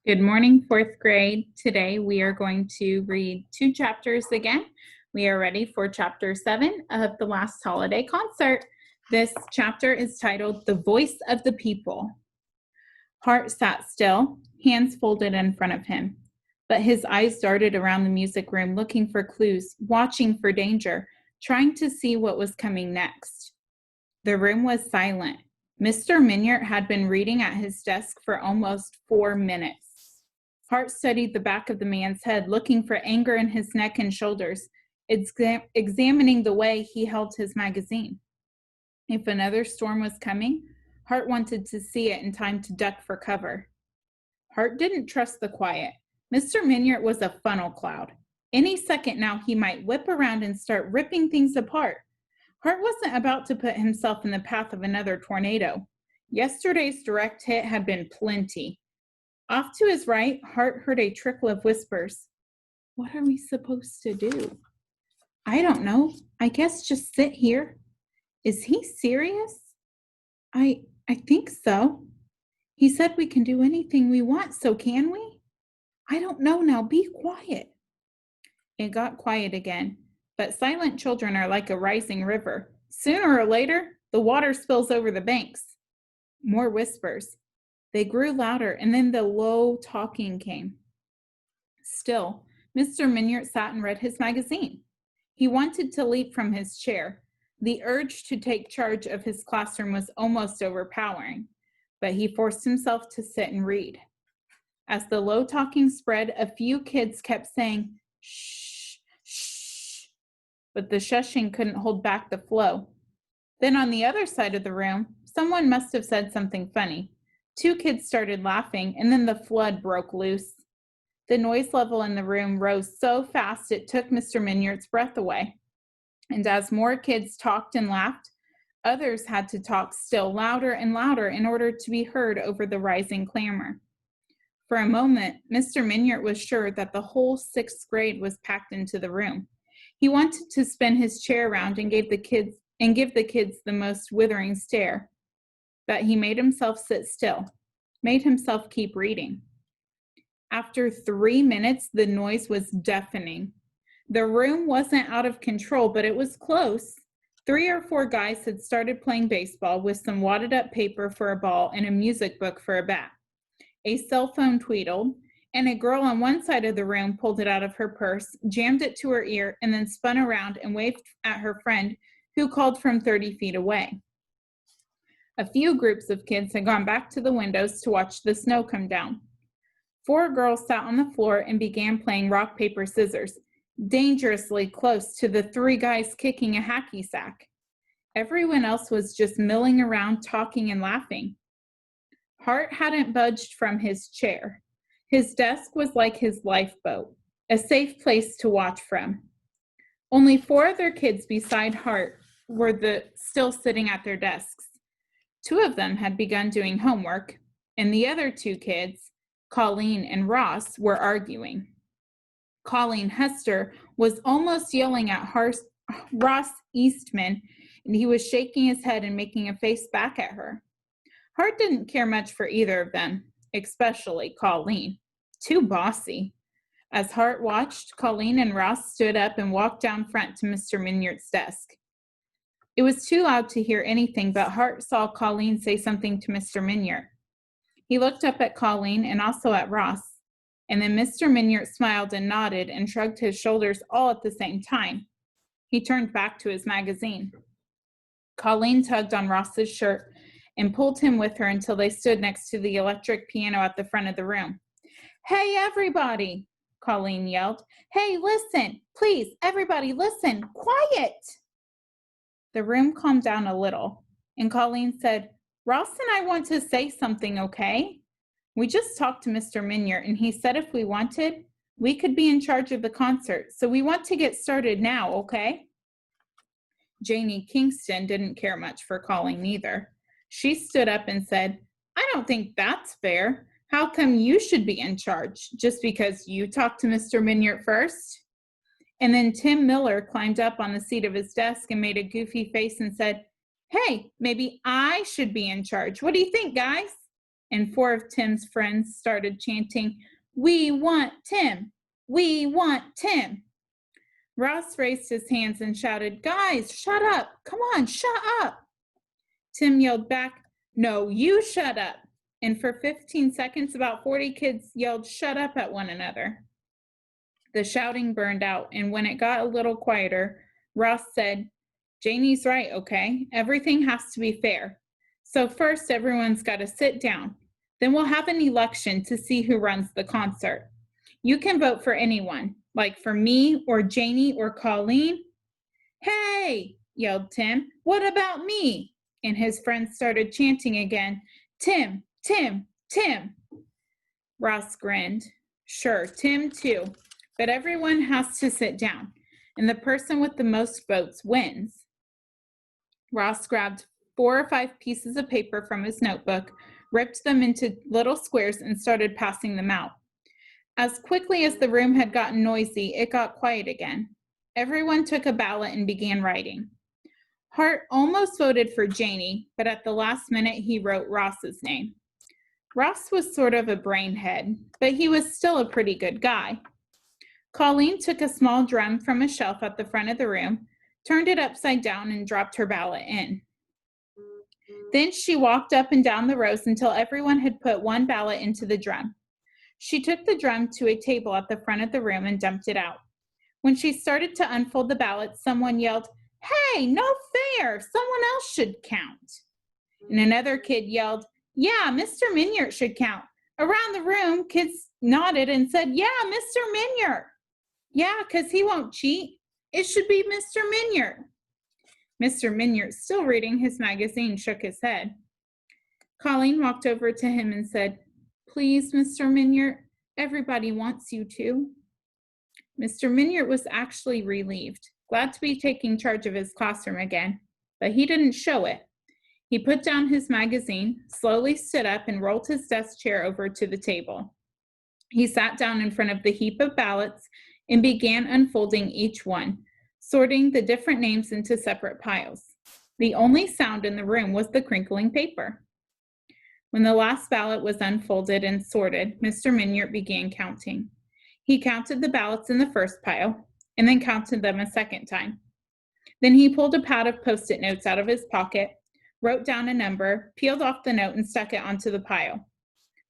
Good morning, fourth grade. Today we are going to read 2 chapters again. We are ready for chapter 7 of the last holiday concert. This chapter is titled The Voice of the People. Hart sat still, hands folded in front of him, but his eyes darted around the music room looking for clues, watching for danger, trying to see what was coming next. The room was silent. Mr. Minyard had been reading at his desk for almost 4 minutes. Hart studied the back of the man's head, looking for anger in his neck and shoulders, examining the way he held his magazine. If another storm was coming, Hart wanted to see it in time to duck for cover. Hart didn't trust the quiet. Mr. Minyard was a funnel cloud. Any second now he might whip around and start ripping things apart. Hart wasn't about to put himself in the path of another tornado. Yesterday's direct hit had been plenty. Off to his right, Hart heard a trickle of whispers. What are we supposed to do? I don't know. I guess just sit here. Is he serious? I think so. He said we can do anything we want, so can we? I don't know now. Be quiet. It got quiet again, but silent children are like a rising river. Sooner or later, the water spills over the banks. More whispers. They grew louder, and then the low talking came. Still, Mr. Minyard sat and read his magazine. He wanted to leap from his chair. The urge to take charge of his classroom was almost overpowering, but he forced himself to sit and read. As the low talking spread, a few kids kept saying, shh, shh, but the shushing couldn't hold back the flow. Then on the other side of the room, someone must have said something funny. 2 kids started laughing, and then the flood broke loose. The noise level in the room rose so fast it took Mr. Minyard's breath away. And as more kids talked and laughed, others had to talk still louder and louder in order to be heard over the rising clamor. For a moment, Mr. Minyard was sure that the whole 6th grade was packed into the room. He wanted to spin his chair around and give the kids the most withering stare. But he made himself sit still, made himself keep reading. After 3 minutes, the noise was deafening. The room wasn't out of control, but it was close. 3 or 4 guys had started playing baseball with some wadded up paper for a ball and a music book for a bat. A cell phone tweetled, and a girl on one side of the room pulled it out of her purse, jammed it to her ear, and then spun around and waved at her friend, who called from 30 feet away. A few groups of kids had gone back to the windows to watch the snow come down. 4 girls sat on the floor and began playing rock, paper, scissors, dangerously close to the 3 guys kicking a hacky sack. Everyone else was just milling around, talking and laughing. Hart hadn't budged from his chair. His desk was like his lifeboat, a safe place to watch from. Only 4 other kids beside Hart were still sitting at their desks. 2 of them had begun doing homework, and the other 2 kids, Colleen and Ross, were arguing. Colleen Hester was almost yelling at Ross Eastman, and he was shaking his head and making a face back at her. Hart didn't care much for either of them, especially Colleen. Too bossy. As Hart watched, Colleen and Ross stood up and walked down front to Mr. Minyard's desk. It was too loud to hear anything, but Hart saw Colleen say something to Mr. Minyard. He looked up at Colleen and also at Ross, and then Mr. Minyard smiled and nodded and shrugged his shoulders all at the same time. He turned back to his magazine. Colleen tugged on Ross's shirt and pulled him with her until they stood next to the electric piano at the front of the room. Hey, everybody, Colleen yelled. Hey, listen, please, everybody, listen, quiet. The room calmed down a little, and Colleen said, Ross and I want to say something, okay? We just talked to Mr. Minyard, and he said if we wanted, we could be in charge of the concert, so we want to get started now, okay? Janie Kingston didn't care much for Colleen either. She stood up and said, I don't think that's fair. How come you should be in charge, just because you talked to Mr. Minyard first? And then Tim Miller climbed up on the seat of his desk and made a goofy face and said, Hey, maybe I should be in charge. What do you think, guys? and 4 of Tim's friends started chanting, "We want Tim! We want Tim!" Ross raised his hands and shouted, "Guys, shut up! Come on, shut up!" Tim yelled back, "No, you shut up!" And for 15 seconds, about 40 kids yelled, "Shut up," at one another. The shouting burned out, and when it got a little quieter, Ross said, "Janie's right, okay? Everything has to be fair. So first, everyone's got to sit down. Then we'll have an election to see who runs the concert. You can vote for anyone, like for me or Janie or Colleen." "Hey!" yelled Tim. "What about me?" And his friends started chanting again, "Tim, Tim, Tim." Ross grinned. "Sure, Tim too. But everyone has to sit down, and the person with the most votes wins." Ross grabbed 4 or 5 pieces of paper from his notebook, ripped them into little squares, and started passing them out. As quickly as the room had gotten noisy, it got quiet again. Everyone took a ballot and began writing. Hart almost voted for Janie, but at the last minute he wrote Ross's name. Ross was sort of a brainhead, but he was still a pretty good guy. Colleen took a small drum from a shelf at the front of the room, turned it upside down, and dropped her ballot in. Then she walked up and down the rows until everyone had put one ballot into the drum. She took the drum to a table at the front of the room and dumped it out. When she started to unfold the ballots, someone yelled, "Hey, no fair! Someone else should count." And another kid yelled, "Yeah, Mr. Minyard should count." Around the room, kids nodded and said, "Yeah, Mr. Minyard." "Yeah, 'cause he won't cheat. It should be Mr. Minyard." Mr. Minyard, still reading his magazine, shook his head. Colleen walked over to him and said, "Please, Mr. Minyard, everybody wants you to." Mr. Minyard was actually relieved, glad to be taking charge of his classroom again, but he didn't show it. He put down his magazine, slowly stood up, and rolled his desk chair over to the table. He sat down in front of the heap of ballots and began unfolding each one, sorting the different names into separate piles. The only sound in the room was the crinkling paper. When the last ballot was unfolded and sorted, Mr. Minyard began counting. He counted the ballots in the first pile, and then counted them a second time. Then he pulled a pad of Post-it notes out of his pocket, wrote down a number, peeled off the note, and stuck it onto the pile.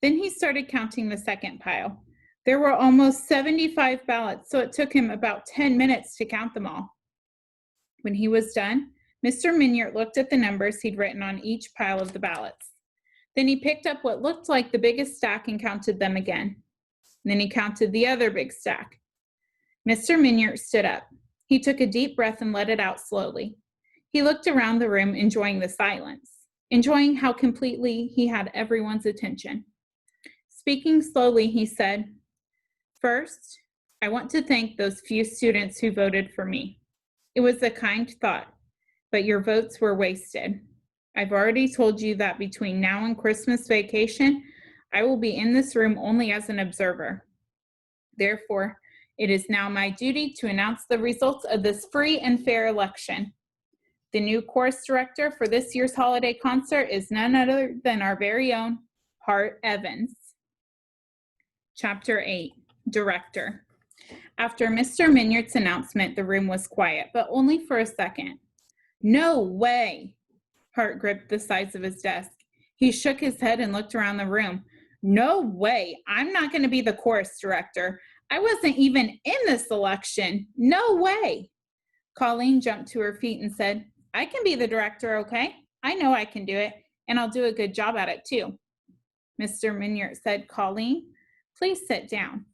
Then he started counting the second pile. There were almost 75 ballots, so it took him about 10 minutes to count them all. When he was done, Mr. Minyard looked at the numbers he'd written on each pile of the ballots. Then he picked up what looked like the biggest stack and counted them again. Then he counted the other big stack. Mr. Minyard stood up. He took a deep breath and let it out slowly. He looked around the room, enjoying the silence, enjoying how completely he had everyone's attention. Speaking slowly, he said, "First, I want to thank those few students who voted for me. It was a kind thought, but your votes were wasted. I've already told you that between now and Christmas vacation, I will be in this room only as an observer. Therefore, it is now my duty to announce the results of this free and fair election. The new chorus director for this year's holiday concert is none other than our very own Hart Evans." Chapter 8, Director. After Mr. Minyard's announcement, the room was quiet, but only for a second. "No way!" Hart gripped the sides of his desk. He shook his head and looked around the room. "No way! I'm not going to be the chorus director. I wasn't even in this election. No way!" Colleen jumped to her feet and said, "I can be the director, okay? I know I can do it, and I'll do a good job at it too." Mr. Minyard said, "Colleen, please sit down."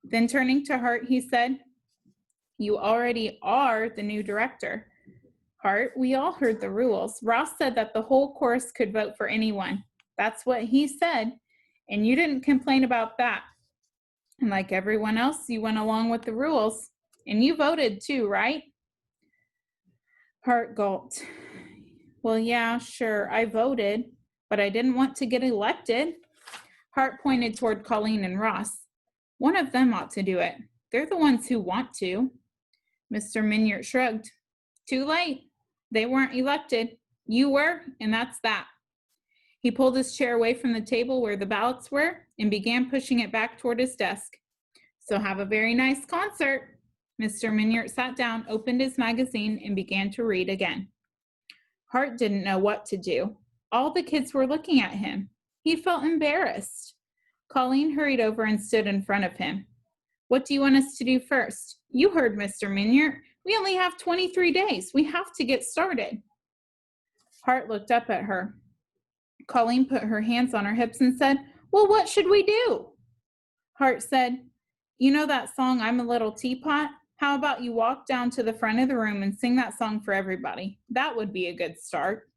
Then turning to Hart, he said, "You already are the new director. Hart, we all heard the rules. Ross said that the whole chorus could vote for anyone. That's what he said, and you didn't complain about that. And like everyone else, you went along with the rules, and you voted too, right?" Hart gulped. "Well, yeah, sure, I voted, but I didn't want to get elected." Hart pointed toward Colleen and Ross. "One of them ought to do it. They're the ones who want to." Mr. Minyard shrugged. "Too late. They weren't elected. You were, and that's that." He pulled his chair away from the table where the ballots were and began pushing it back toward his desk. So have a very nice concert. Mr. Minyard sat down, opened his magazine, and began to read again. Hart didn't know what to do. All the kids were looking at him. He felt embarrassed. Colleen hurried over and stood in front of him. What do you want us to do first? You heard Mr. Minyard. We only have 23 days. We have to get started. Hart looked up at her. Colleen put her hands on her hips and said, well, what should we do? Hart said, you know that song, I'm a Little Teapot? How about you walk down to the front of the room and sing that song for everybody? That would be a good start.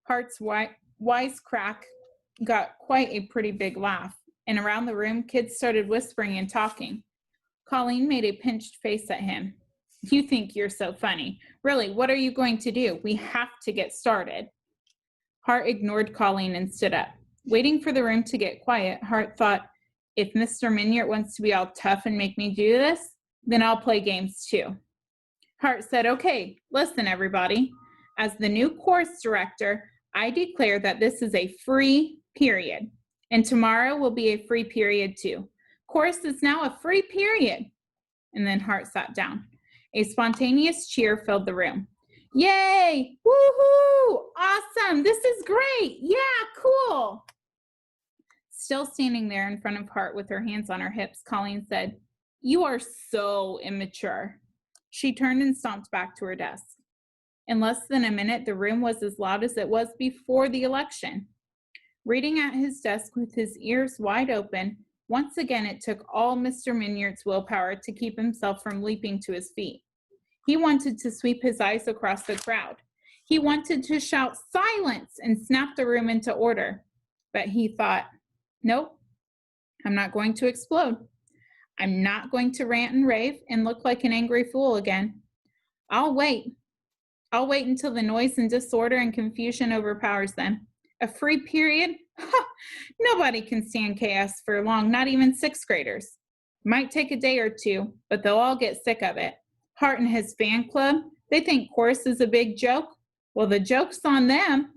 Hart's wisecrack got quite a pretty big laugh, and around the room, kids started whispering and talking. Colleen made a pinched face at him. You think you're so funny. Really, what are you going to do? We have to get started. Hart ignored Colleen and stood up. Waiting for the room to get quiet, Hart thought, if Mr. Minyard wants to be all tough and make me do this, then I'll play games too. Hart said, okay, listen everybody. As the new course director, I declare that this is a free period, and tomorrow will be a free period too. Course is now a free period. And then Hart sat down. A spontaneous cheer filled the room. Yay! Woohoo! Awesome! This is great! Yeah, cool! Still standing there in front of Hart with her hands on her hips, Colleen said, you are so immature. She turned and stomped back to her desk. In less than a minute, the room was as loud as it was before the election. Reading at his desk with his ears wide open, once again it took all Mr. Minyard's willpower to keep himself from leaping to his feet. He wanted to sweep his eyes across the crowd. He wanted to shout silence and snap the room into order. But he thought, nope, I'm not going to explode. I'm not going to rant and rave and look like an angry fool again. I'll wait. I'll wait until the noise and disorder and confusion overpowers them. A free period? Ha! Nobody can stand chaos for long, not even sixth graders. Might take a day or two, but they'll all get sick of it. Hart and his fan club, they think chorus is a big joke. Well, the joke's on them.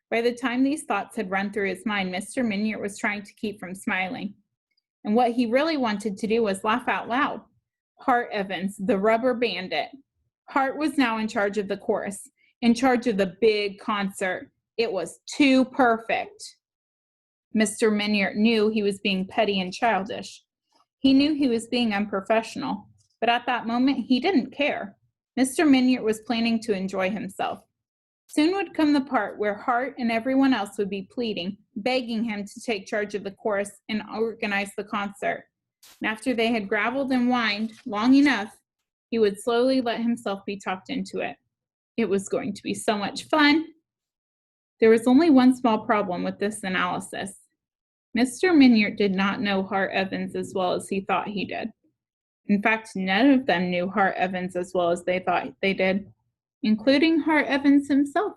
By the time these thoughts had run through his mind, Mr. Minyard was trying to keep from smiling. And what he really wanted to do was laugh out loud. Hart Evans, the rubber bandit. Hart was now in charge of the chorus, in charge of the big concert. It was too perfect. Mr. Minyard knew he was being petty and childish. He knew he was being unprofessional, but at that moment, he didn't care. Mr. Minyard was planning to enjoy himself. Soon would come the part where Hart and everyone else would be pleading, begging him to take charge of the chorus and organize the concert. And after they had gravelled and whined long enough, he would slowly let himself be talked into it. It was going to be so much fun. There was only one small problem with this analysis. Mr. Minyard did not know Hart Evans as well as he thought he did. In fact, none of them knew Hart Evans as well as they thought they did, including Hart Evans himself.